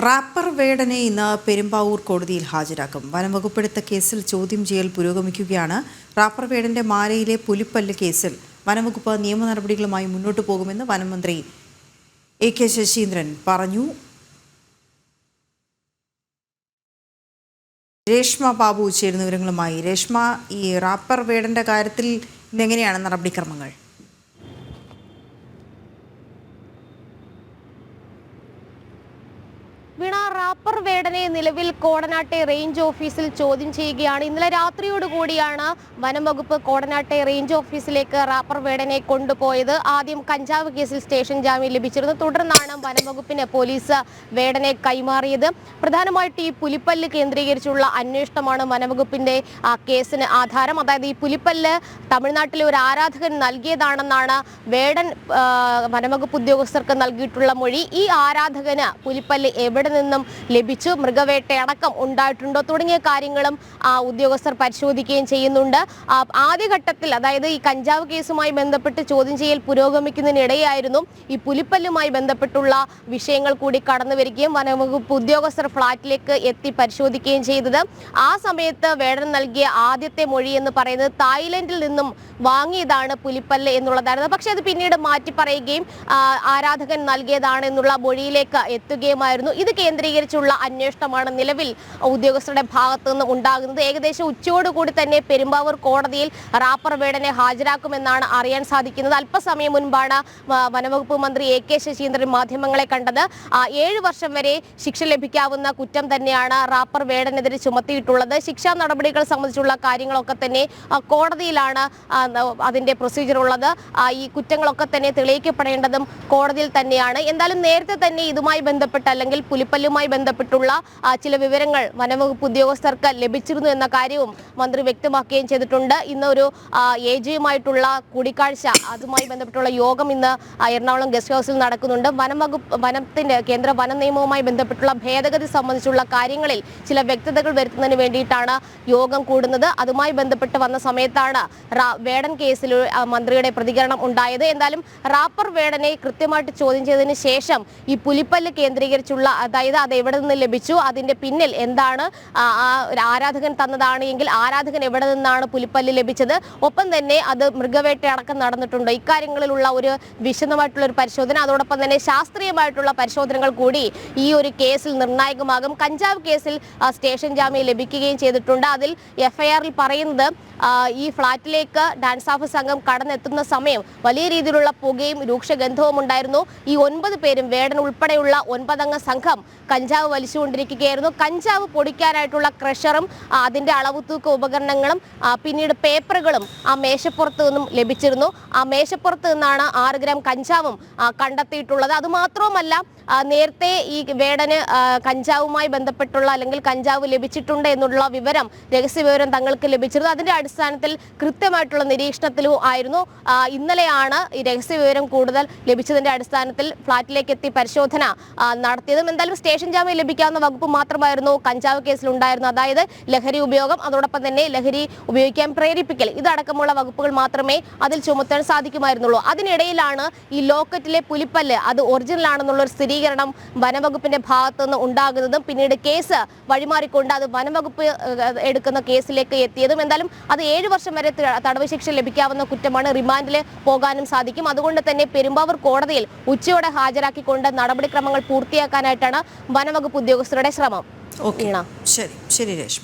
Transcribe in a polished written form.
Wrapper വേടനെ ഇന്ന് പെരുമ്പാവൂർ കോടതിയിൽ ഹാജരാക്കും. വനംവകുപ്പെടുത്ത കേസിൽ ചോദ്യം ചെയ്യൽ പുരോഗമിക്കുകയാണ്. റാപ്പർ വേടന്റെ മാലയിലെ പുലിപ്പല്ല് കേസിൽ വനംവകുപ്പ് നിയമ നടപടികളുമായി മുന്നോട്ടു പോകുമെന്ന് വനമന്ത്രി AK ശശീന്ദ്രൻ പറഞ്ഞു. രേഷ്മ ബാബു ചേരുന്ന വിവരങ്ങളുമായി. രേഷ്മ, ഈ റാപ്പർ വേടന്റെ കാര്യത്തിൽ ഇന്നെങ്ങനെയാണ് നടപടിക്രമങ്ങൾ? വീണ, റാപ്പർ വേടനെ നിലവിൽ കോടനാട്ടെ റേഞ്ച് ഓഫീസിൽ ചോദ്യം ചെയ്യുകയാണ്. ഇന്നലെ രാത്രിയോടുകൂടിയാണ് വനംവകുപ്പ് കോടനാട്ടെ റേഞ്ച് ഓഫീസിലേക്ക് റാപ്പർ വേടനെ കൊണ്ടുപോയത്. ആദ്യം കഞ്ചാവ് കേസിൽ സ്റ്റേഷൻ ജാമ്യം ലഭിച്ചിരുന്നു. തുടർന്നാണ് വനംവകുപ്പിന് പോലീസ് വേടനെ കൈമാറിയത്. പ്രധാനമായിട്ട് ഈ പുലിപ്പല്ല് കേന്ദ്രീകരിച്ചുള്ള അന്വേഷണമാണ് വനംവകുപ്പിന്റെ കേസിന് ആധാരം. അതായത് ഈ പുലിപ്പല്ല് തമിഴ്നാട്ടിലെ ഒരു ആരാധകൻ നൽകിയതാണെന്നാണ് വേടൻ വനംവകുപ്പ് ഉദ്യോഗസ്ഥർക്ക് നൽകിയിട്ടുള്ള മൊഴി. ഈ ആരാധകന് പുലിപ്പല്ല് എവിടെ നിന്നും ലഭിച്ചു, മൃഗവേട്ടയടക്കം ഉണ്ടായിട്ടുണ്ടോ തുടങ്ങിയ കാര്യങ്ങളും ഉദ്യോഗസ്ഥർ പരിശോധിക്കുകയും ചെയ്യുന്നുണ്ട്. ആദ്യഘട്ടത്തിൽ, അതായത് ഈ കഞ്ചാവ് കേസുമായി ബന്ധപ്പെട്ട് ചോദ്യം ചെയ്യൽ പുരോഗമിക്കുന്നതിനിടെയായിരുന്നു ഈ പുലിപ്പല്ലുമായി ബന്ധപ്പെട്ടുള്ള വിഷയങ്ങൾ കൂടി കടന്നു വരികയും വനംവകുപ്പ് ഉദ്യോഗസ്ഥർ ഫ്ളാറ്റിലേക്ക് എത്തി പരിശോധിക്കുകയും ചെയ്തത്. ആ സമയത്ത് വേടൻ നൽകിയ ആദ്യത്തെ മൊഴി എന്ന് പറയുന്നത് തായ്ലൻഡിൽ നിന്നും വാങ്ങിയതാണ് പുലിപ്പല്ല് എന്നുള്ളതായിരുന്നു. പക്ഷെ അത് പിന്നീട് മാറ്റി പറയുകയും ആരാധകൻ നൽകിയതാണ് എന്നുള്ള മൊഴിയിലേക്ക് എത്തുകയുമായിരുന്നു. ഇത് കേന്ദ്രീകരിച്ചുള്ള അന്വേഷണമാണ് നിലവിൽ ഉദ്യോഗസ്ഥരുടെ ഭാഗത്തു നിന്ന് ഉണ്ടാകുന്നത്. ഏകദേശം ഉച്ചയോടുകൂടി തന്നെ പെരുമ്പാവൂർ കോടതിയിൽ റാപ്പർ വേടനെ ഹാജരാക്കുമെന്നാണ് അറിയാൻ സാധിക്കുന്നത്. അല്പസമയം മുൻപാണ് വനംവകുപ്പ് മന്ത്രി AK ശശീന്ദ്രൻ മാധ്യമങ്ങളെ കണ്ടത്. 7 വർഷം വരെ ശിക്ഷ ലഭിക്കാവുന്ന കുറ്റം തന്നെയാണ് റാപ്പർ വേടനെതിരെ ചുമത്തിയിട്ടുള്ളത്. ശിക്ഷാ നടപടികൾ സംബന്ധിച്ചുള്ള കാര്യങ്ങളൊക്കെ തന്നെ കോടതിയിലാണ് അതിന്റെ പ്രൊസീജിയർ ഉള്ളത്. ഈ കുറ്റങ്ങളൊക്കെ തന്നെ തെളിയിക്കപ്പെടേണ്ടതും കോടതിയിൽ തന്നെയാണ്. എന്തായാലും നേരത്തെ തന്നെ ഇതുമായി ബന്ധപ്പെട്ട്, അല്ലെങ്കിൽ പുലിപ്പല്ലുമായി ബന്ധപ്പെട്ടുള്ള ചില വിവരങ്ങൾ വനംവകുപ്പ് ഉദ്യോഗസ്ഥർക്ക് ലഭിച്ചിരുന്നു എന്ന കാര്യവും മന്ത്രി വ്യക്തമാക്കുകയും ചെയ്തിട്ടുണ്ട്. ഇന്ന് ഒരു AGയുമായിട്ടുള്ള കൂടിക്കാഴ്ച, അതുമായി ബന്ധപ്പെട്ടുള്ള യോഗം ഇന്ന് എറണാകുളം ഗസ്റ്റ് ഹൗസിൽ നടക്കുന്നുണ്ട്. വനത്തിന്റെ കേന്ദ്ര വന നിയമവുമായി ബന്ധപ്പെട്ടുള്ള ഭേദഗതി സംബന്ധിച്ചുള്ള കാര്യങ്ങളിൽ ചില വ്യക്തതകൾ വരുത്തുന്നതിന് വേണ്ടിയിട്ടാണ് യോഗം കൂടുന്നത്. അതുമായി ബന്ധപ്പെട്ട് വന്ന സമയത്താണ് വേടൻ കേസിൽ മന്ത്രിയുടെ പ്രതികരണം ഉണ്ടായത്. എന്തായാലും റാപ്പർ വേടനെ കൃത്യമായിട്ട് ചോദ്യം ചെയ്തതിന് ശേഷം ഈ പുലിപ്പല്ല് കേന്ദ്രീകരിച്ചുള്ള, അതായത് അത് എവിടെ നിന്ന് ലഭിച്ചു, അതിന്റെ പിന്നിൽ എന്താണ്, ആരാധകൻ തന്നതാണ് എങ്കിൽ ആരാധകൻ എവിടെ നിന്നാണ് പുലിപ്പല്ല് ലഭിച്ചത്, ഒപ്പം തന്നെ അത് മൃഗവേട്ടയടക്കം നടന്നിട്ടുണ്ടോ, ഇക്കാര്യങ്ങളിലുള്ള ഒരു വിശദമായിട്ടുള്ള ഒരു പരിശോധന, അതോടൊപ്പം തന്നെ ശാസ്ത്രീയമായിട്ടുള്ള പരിശോധനകൾ കൂടി ഈ ഒരു കേസിൽ നിർണായകമാകും. കഞ്ചാവ് കേസിൽ സ്റ്റേഷൻ ജാമ്യം ലഭിക്കുകയും ചെയ്തിട്ടുണ്ട്. അതിൽ FIRൽ പറയുന്നത് ഈ ഫ്ളാറ്റിലേക്ക് ഡാൻസ് ഓഫ് സംഘം കടന്നെത്തുന്ന സമയം വലിയ രീതിയിലുള്ള പുകയും രൂക്ഷഗന്ധവും ഉണ്ടായിരുന്നു. ഈ 9 പേരും, വേടൻ ഉൾപ്പെടെയുള്ള 9 അംഗ സംഘം കഞ്ചാവ് വലിച്ചുകൊണ്ടിരിക്കുകയായിരുന്നു. കഞ്ചാവ് പൊടിക്കാനായിട്ടുള്ള ക്രഷറും അതിന്റെ അളവുതൂക്ക ഉപകരണങ്ങളും പിന്നീട് പേപ്പറുകളും ആ മേശപ്പുറത്ത് നിന്നും ലഭിച്ചിരുന്നു. ആ മേശപ്പുറത്ത് നിന്നാണ് 6 ഗ്രാം കഞ്ചാവും കണ്ടെത്തിയിട്ടുള്ളത്. അതുമാത്രവുമല്ല, നേരത്തെ ഈ വേടന് കഞ്ചാവുമായി ബന്ധപ്പെട്ടുള്ള, അല്ലെങ്കിൽ കഞ്ചാവ് ലഭിച്ചിട്ടുണ്ട് എന്നുള്ള വിവരം, രഹസ്യ വിവരം തങ്ങൾക്ക് ലഭിച്ചിരുന്നു. അതിന്റെ അടിസ്ഥാനത്തിൽ കൃത്യമായിട്ടുള്ള നിരീക്ഷണത്തിലും ആയിരുന്നു. ഇന്നലെയാണ് ഈ രഹസ്യ വിവരം കൂടുതൽ ലഭിച്ചതിന്റെ അടിസ്ഥാനത്തിൽ ഫ്ളാറ്റിലേക്ക് എത്തി പരിശോധന നടത്തിയതും. എന്തായാലും സ്റ്റേഷൻ ജാമ്യം ലഭിക്കാവുന്ന വകുപ്പ് മാത്രമായിരുന്നു കഞ്ചാവ് കേസിൽ ഉണ്ടായിരുന്നു. അതായത് ലഹരി ഉപയോഗം, അതോടൊപ്പം തന്നെ ലഹരി ഉപയോഗിക്കാൻ പ്രേരിപ്പിക്കൽ, ഇതടക്കമുള്ള വകുപ്പുകൾ മാത്രമേ അതിൽ ചുമത്താൻ സാധിക്കുമായിരുന്നുള്ളൂ. അതിനിടയിലാണ് ഈ ലോക്കറ്റിലെ പുലിപ്പല്ല് അത് ഒറിജിനൽ ആണെന്നുള്ളൊരു സ്ഥിരീകരണം വനംവകുപ്പിന്റെ ഭാഗത്തുനിന്ന് ഉണ്ടാകുന്നതും പിന്നീട് കേസ് വഴിമാറിക്കൊണ്ട് അത് വനംവകുപ്പ് എടുക്കുന്ന കേസിലേക്ക് എത്തിയതും. എന്തായാലും അത് 7 വർഷം വരെ തടവ് ശിക്ഷ ലഭിക്കാവുന്ന കുറ്റമാണ്. റിമാൻഡിൽ പോകാനും സാധിക്കും. അതുകൊണ്ട് തന്നെ പെരുമ്പാവൂർ കോടതിയിൽ ഉച്ചയോടെ ഹാജരാക്കിക്കൊണ്ട് നടപടിക്രമങ്ങൾ പൂർത്തിയാക്കാനായിട്ടാണ് വനംവകുപ്പ് ഉദ്യോഗസ്ഥരുടെ ശ്രമം. ശരി രേഷ്മ.